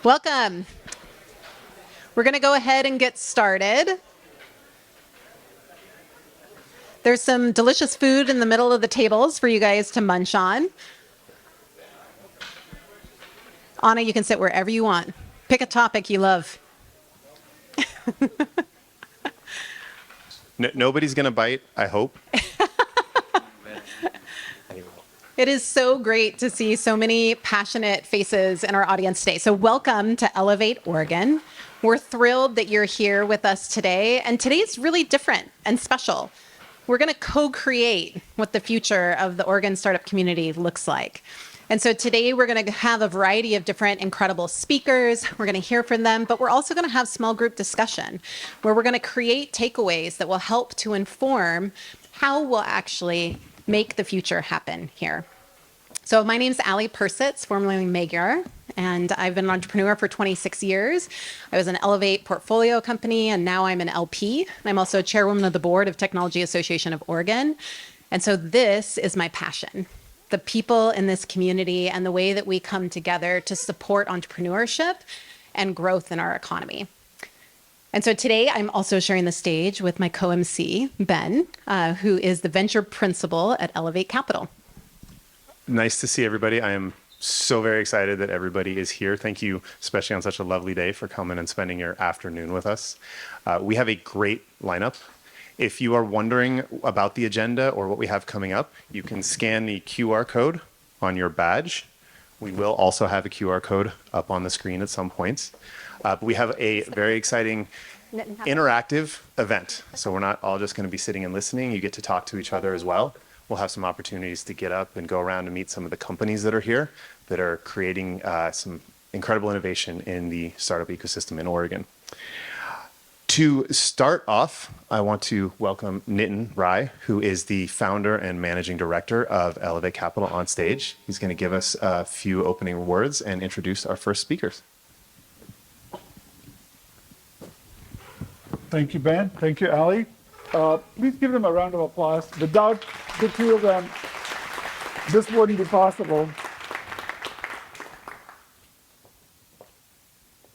Welcome. We're going to go ahead and get started. There's some delicious food in the middle of the tables for you guys to munch on. Anna, you can sit wherever you want. Pick a topic you love. Nobody's going to bite, I hope. It is so great to see so many passionate faces in our audience today. So welcome to Elevate Oregon. We're thrilled that you're here with us today. And today's really different and special. We're going to co-create what the future of the Oregon startup community looks like. And so today we're going to have a variety of different incredible speakers. We're going to hear from them, but we're also going to have small group discussion where we're going to create takeaways that will help to inform how we'll actually make the future happen here. So my name's Allie Persitz, formerly Magyar, and I've been an entrepreneur for 26 years. I was an Elevate portfolio company, and now I'm an LP. I'm also chairwoman of the board of Technology Association of Oregon. And so this is my passion, the people in this community and the way that we come together to support entrepreneurship and growth in our economy. And so today I'm also sharing the stage with my co-MC, Ben, who is the venture principal at Elevate Capital. Nice to see everybody. I am so very excited that everybody is here. Thank you, especially on such a lovely day, for coming and spending your afternoon with us. We have a great lineup. If you are wondering about the agenda or what we have coming up, you can scan the QR code on your badge. We will also have a QR code up on the screen at some points. But we have a very exciting interactive event. So we're not all just going to be sitting and listening. You get to talk to each other as well. We'll have some opportunities to get up and go around and meet some of the companies that are here that are creating some incredible innovation in the startup ecosystem in Oregon. To start off, I want to welcome Nitin Rai, who is the founder and managing director of Elevate Capital, on stage. He's going to give us a few opening words and introduce our first speakers. Thank you, Ben. Thank you, Allie. Please give them a round of applause. Without the two of them, this wouldn't be possible.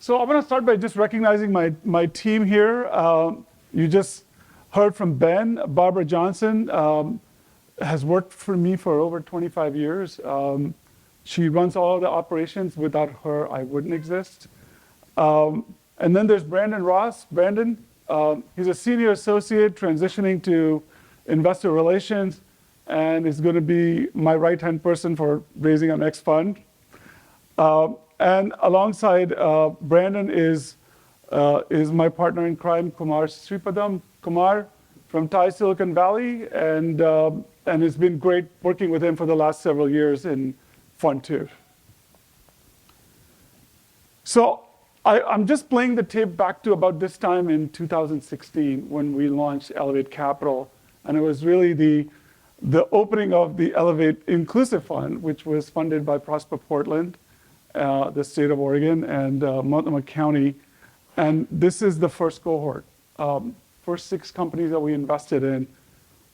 So I'm going to start by just recognizing my team here. You just heard from Ben. Barbara Johnson has worked for me for over 25 years. She runs all the operations. Without her, I wouldn't exist. And then there's Brandon Ross. Brandon, he's a senior associate transitioning to investor relations and is going to be my right-hand person for raising our next fund. And alongside Brandon is my partner in crime, Kumar Sripadam. Kumar from Thai Silicon Valley, and it's been great working with him for the last several years in Fund 2. So I'm just playing the tape back to about this time in 2016 when we launched Elevate Capital, and it was really the opening of the Elevate Inclusive Fund, which was funded by Prosper Portland, the state of Oregon, and Multnomah County. And this is the first cohort. First 6 companies that we invested in.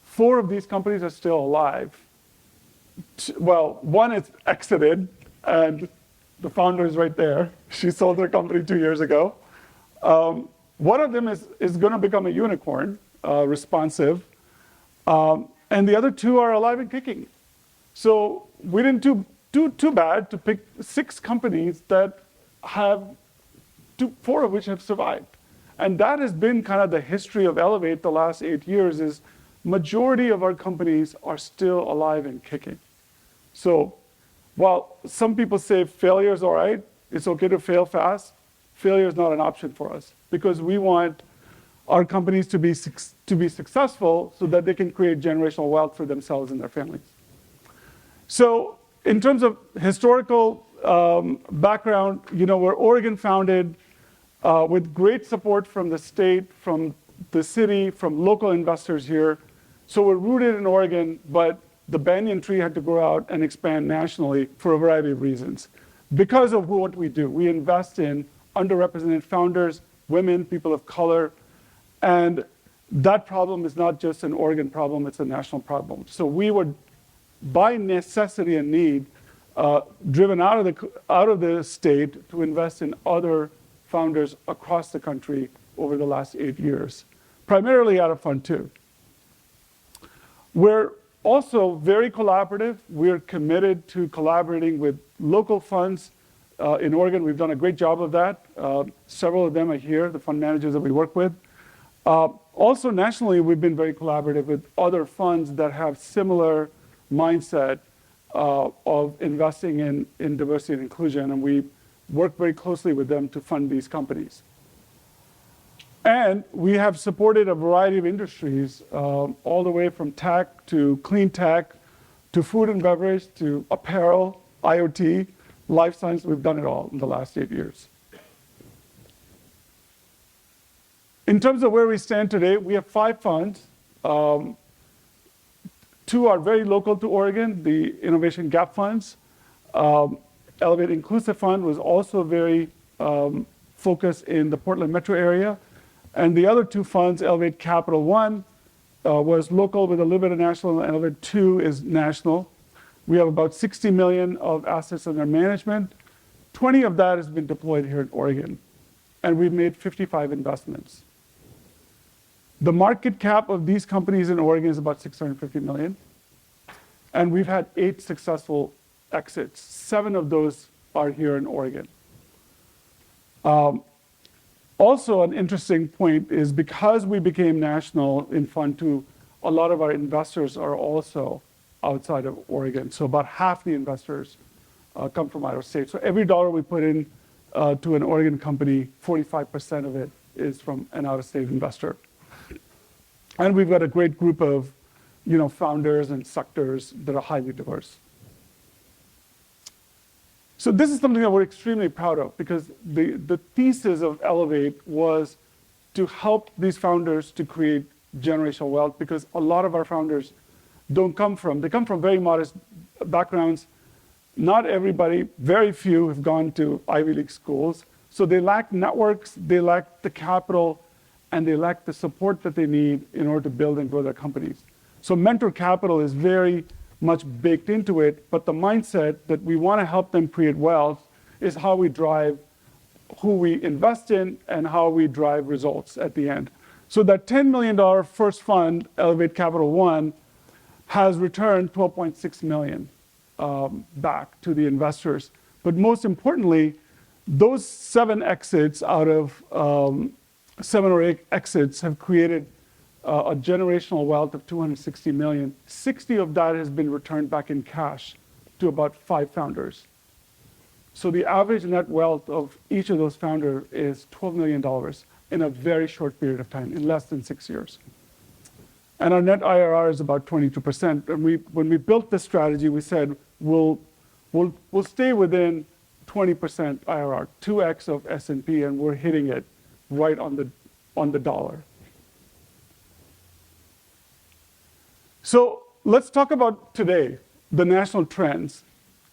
4 of these companies are still alive. Well, one is exited, and the founder is right there. She sold her company 2 years ago. One of them is going to become a unicorn, responsive. And the other 2 are alive and kicking. So we didn't do too bad to pick 6 companies that have 4 of which have survived. And that has been kind of the history of Elevate the last 8 years, is majority of our companies are still alive and kicking. So while some people say failure is all right, it's okay to fail fast, failure is not an option for us, because we want our companies to be successful so that they can create generational wealth for themselves and their families. So in terms of historical background, we're Oregon founded with great support from the state, from the city, from local investors here. So we're rooted in Oregon, but the banyan tree had to grow out and expand nationally for a variety of reasons. Because of what we do, we invest in underrepresented founders, women, people of color, and that problem is not just an Oregon problem, it's a national problem. So we would, by necessity and need, driven out of the state to invest in other founders across the country over the last 8 years, primarily out of Fund 2. We're also very collaborative. We're committed to collaborating with local funds in Oregon. We've done a great job of that. Several of them are here, the fund managers that we work with. Also nationally, we've been very collaborative with other funds that have similar mindset of investing in diversity and inclusion, and we work very closely with them to fund these companies. And we have supported a variety of industries, all the way from tech to clean tech, to food and beverage, to apparel, IoT, life science. We've done it all in the last 8 years. In terms of where we stand today, we have 5 funds. 2 are very local to Oregon, the Innovation Gap Funds. Elevate Inclusive Fund was also very focused in the Portland metro area. And the other 2 funds, Elevate Capital 1 was local with a little bit of national, and Elevate 2 is national. We have about 60 million of assets under management. 20 of that has been deployed here in Oregon. And we've made 55 investments. The market cap of these companies in Oregon is about 650 million. And we've had 8 successful exits. 7 of those are here in Oregon. Also, an interesting point is because we became national in Fund 2, a lot of our investors are also outside of Oregon. So about half the investors come from out of state. So every dollar we put in to an Oregon company, 45% of it is from an out-of-state investor. And we've got a great group of founders and sectors that are highly diverse. So this is something that we're extremely proud of, because the thesis of Elevate was to help these founders to create generational wealth, because a lot of our founders they come from very modest backgrounds. Not everybody, very few have gone to Ivy League schools. So they lack networks, they lack the capital, and they lack the support that they need in order to build and grow their companies. So mentor capital is very much baked into it, but the mindset that we want to help them create wealth is how we drive who we invest in and how we drive results at the end. So that $10 million first fund, Elevate Capital 1, has returned $12.6 million back to the investors. But most importantly, those 7 exits out of 7 or 8 exits have created a generational wealth of $260 million. 60 of that has been returned back in cash to about 5 founders. So the average net wealth of each of those founders is $12 million in a very short period of time, in less than 6 years. And our net IRR is about 22%. And when we built this strategy, we said we'll stay within 20% IRR, 2x of S&P, and we're hitting it right on the dollar. So let's talk about today, the national trends.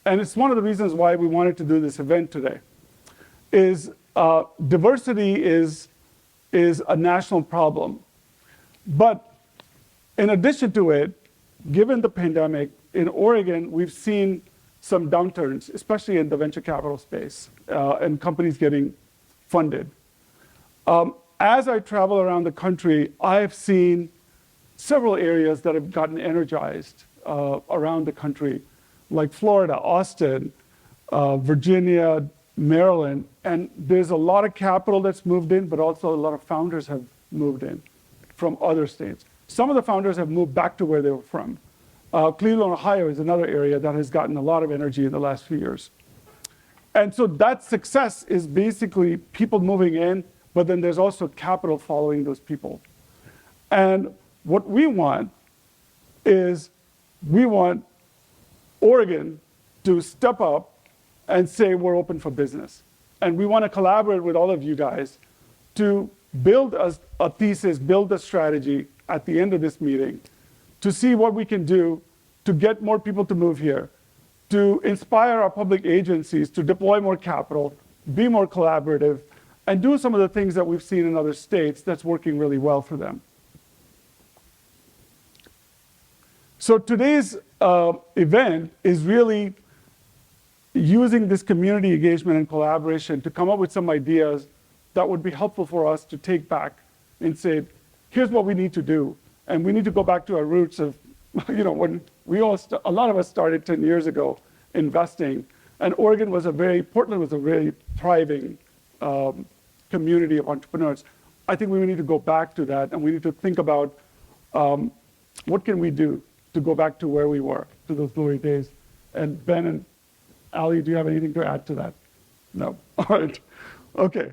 And it's one of the reasons why we wanted to do this event today, is diversity is a national problem. But in addition to it, given the pandemic, in Oregon, we've seen some downturns, especially in the venture capital space, and companies getting funded. As I travel around the country, I've seen several areas that have gotten energized around the country, like Florida, Austin, Virginia, Maryland. And there's a lot of capital that's moved in, but also a lot of founders have moved in from other states. Some of the founders have moved back to where they were from. Cleveland, Ohio is another area that has gotten a lot of energy in the last few years. And so that success is basically people moving in, but then there's also capital following those people. And what we want is we want Oregon to step up and say we're open for business. And we want to collaborate with all of you guys to build a thesis, build a strategy at the end of this meeting to see what we can do to get more people to move here, to inspire our public agencies to deploy more capital, be more collaborative, and do some of the things that we've seen in other states that's working really well for them. So today's event is really using this community engagement and collaboration to come up with some ideas that would be helpful for us to take back and say, here's what we need to do. And we need to go back to our roots of, when a lot of us started 10 years ago investing, and Portland was a very thriving community of entrepreneurs. I think we need to go back to that, and we need to think about what can we do to go back to where we were, to those glory days. And Ben and Allie, do you have anything to add to that? No. All right. Okay.